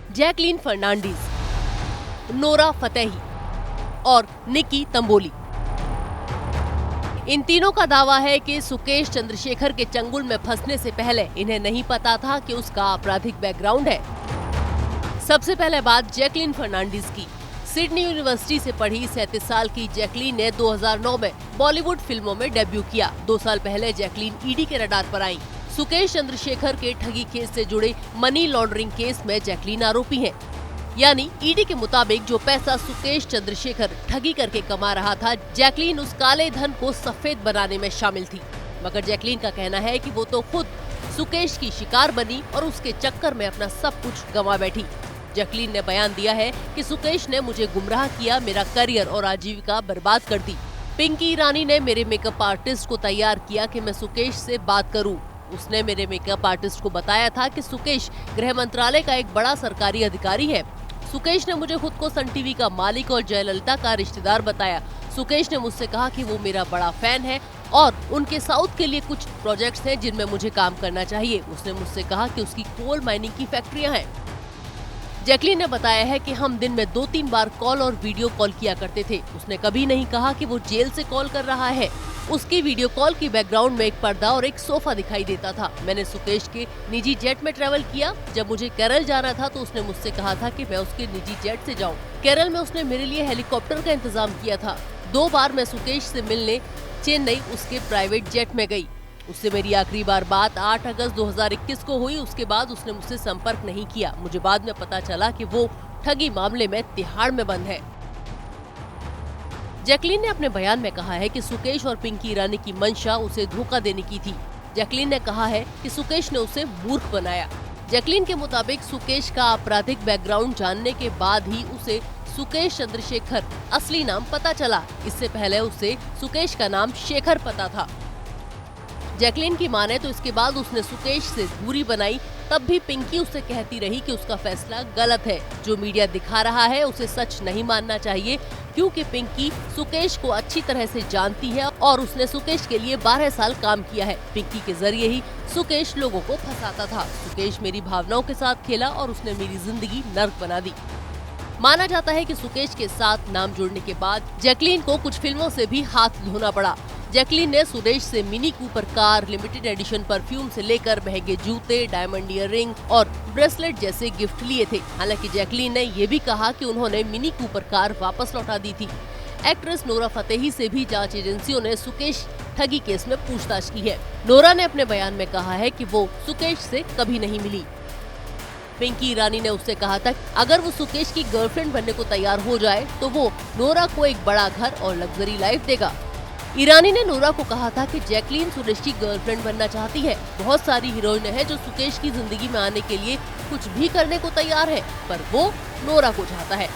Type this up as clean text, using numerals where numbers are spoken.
Jacqueline Fernandez, Nora Fatehi और निकी तंबोली। इन तीनों का दावा है कि सुकेश चंद्रशेखर के चंगुल में फंसने से पहले इन्हें नहीं पता था कि उसका आपराधिक बैकग्राउंड है। सबसे पहले बात जैकलीन फर्नांडीज की। सिडनी यूनिवर्सिटी से पढ़ी 37 साल की जैकलीन ने 2009 में बॉलीवुड फिल्मों में डेब्यू किया। 2 साल पहले जैकलीन ईडी के रडार पर आई। सुकेश चंद्रशेखर के ठगी केस से जुड़े मनी लॉन्ड्रिंग केस में जैकलीन आरोपी है। यानी ईडी के मुताबिक जो पैसा सुकेश चंद्रशेखर ठगी करके कमा रहा था, जैकलीन उस काले धन को सफेद बनाने में शामिल थी। मगर जैकलीन का कहना है कि वो तो खुद सुकेश की शिकार बनी और उसके चक्कर में अपना सब कुछ गंवा बैठी। जैकलीन ने बयान दिया है कि सुकेश ने मुझे गुमराह किया, मेरा करियर और आजीविका बर्बाद कर दी। पिंकी ईरानी ने मेरे मेकअप आर्टिस्ट को तैयार किया कि मैं सुकेश से बात करूं। उसने मेरे मेकअप आर्टिस्ट को बताया था कि सुकेश गृह मंत्रालय का एक बड़ा सरकारी अधिकारी है। सुकेश ने मुझे खुद को सन टीवी का मालिक और जयललिता का रिश्तेदार बताया। सुकेश ने मुझसे कहा कि वो मेरा बड़ा फैन है और उनके साउथ के लिए कुछ प्रोजेक्ट्स हैं जिनमें मुझे काम करना चाहिए। उसने मुझसे कहा कि उसकी कोल माइनिंग की फैक्ट्रियां हैं। जैकलीन ने बताया है कि हम दिन में 2-3 बार कॉल और वीडियो कॉल किया करते थे। उसने कभी नहीं कहा कि वो जेल से कॉल कर रहा है। उसकी वीडियो कॉल की बैकग्राउंड में एक पर्दा और एक सोफा दिखाई देता था। मैंने सुकेश के निजी जेट में ट्रैवल किया। जब मुझे केरल जाना था तो उसने मुझसे कहा था कि मैं उसके निजी जेट से जाऊं। केरल में उसने मेरे लिए हेलीकॉप्टर का इंतजाम किया था। 2 बार मैं सुकेश से मिलने चेन्नई उसके प्राइवेट जेट में गई। उससे मेरी आखिरी बार बात 8 अगस्त 2021 को हुई। उसके बाद उसने मुझसे संपर्क नहीं किया। मुझे बाद में पता चला कि वो ठगी मामले में तिहाड़ में बंद है। जैकलीन ने अपने बयान में कहा है कि सुकेश और पिंकी ईरानी की मंशा उसे धोखा देने की थी। जैकलीन ने कहा है कि सुकेश ने उसे मूर्ख बनाया। जैकलीन के मुताबिक सुकेश का आपराधिक बैकग्राउंड जानने के बाद ही उसे सुकेश चंद्रशेखर असली नाम पता चला। इससे पहले उसे सुकेश का नाम शेखर पता था। जैकलीन की माने तो इसके बाद उसने सुकेश से दूरी बनाई। तब भी पिंकी उससे कहती रही कि उसका फैसला गलत है। जो मीडिया दिखा रहा है उसे सच नहीं मानना चाहिए, क्योंकि पिंकी सुकेश को अच्छी तरह से जानती है और उसने सुकेश के लिए 12 साल काम किया है। पिंकी के जरिए ही सुकेश लोगों को फंसाता था। सुकेश मेरी भावनाओं के साथ खेला और उसने मेरी जिंदगी नर्क बना दी। माना जाता है कि सुकेश के साथ नाम जुड़ने के बाद जैकलीन को कुछ फिल्मों से भी हाथ धोना पड़ा। जैकलीन ने सुरेश से mini Cooper car, limited edition perfume से लेकर महंगे जूते, डायमंड ईयररिंग और ब्रेसलेट जैसे गिफ्ट लिए थे। हालांकि जैकलीन ने ये भी कहा कि उन्होंने मिनी कूपर कार वापस लौटा दी थी। एक्ट्रेस नोरा फतेही से भी जांच एजेंसियों ने सुकेश ठगी केस में पूछताछ की है। नोरा ने अपने बयान में कहा है कि वो सुकेश से कभी नहीं मिली। पिंकी ईरानी ने उससे कहा था अगर वो सुकेश की गर्लफ्रेंड बनने को तैयार हो जाए तो वो नोरा को एक बड़ा घर और लग्जरी लाइफ देगा। ईरानी ने नोरा को कहा था कि जैकलीन सुरेश की गर्लफ्रेंड बनना चाहती है। बहुत सारी हीरोइनें हैं जो सुकेश की जिंदगी में आने के लिए कुछ भी करने को तैयार है, पर वो नोरा को चाहता है।